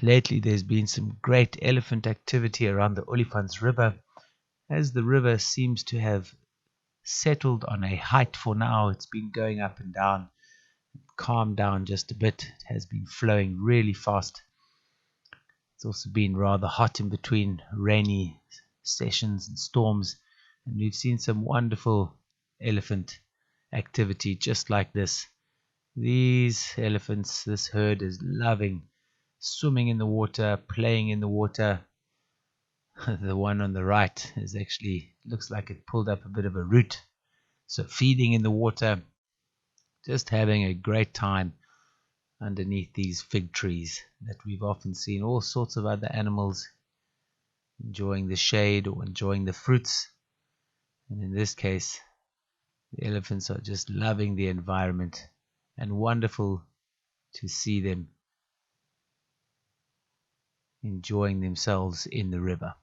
Lately, there's been some great elephant activity around the Olifants River, as the river seems to have settled on a height for now. It's been going up and down, calmed down just a bit. It has been flowing really fast. It's also been rather hot in between rainy sessions and storms, and we've seen some wonderful elephant activity just like this. These elephants, this herd is loving swimming in the water, playing in the water. The one on the right is actually looks like it pulled up a bit of a root, so feeding in the water, just having a great time underneath these fig trees that we've often seen all sorts of other animals enjoying the shade or enjoying the fruits. And in this case, the elephants are just loving the environment, and wonderful to see them enjoying themselves in the river.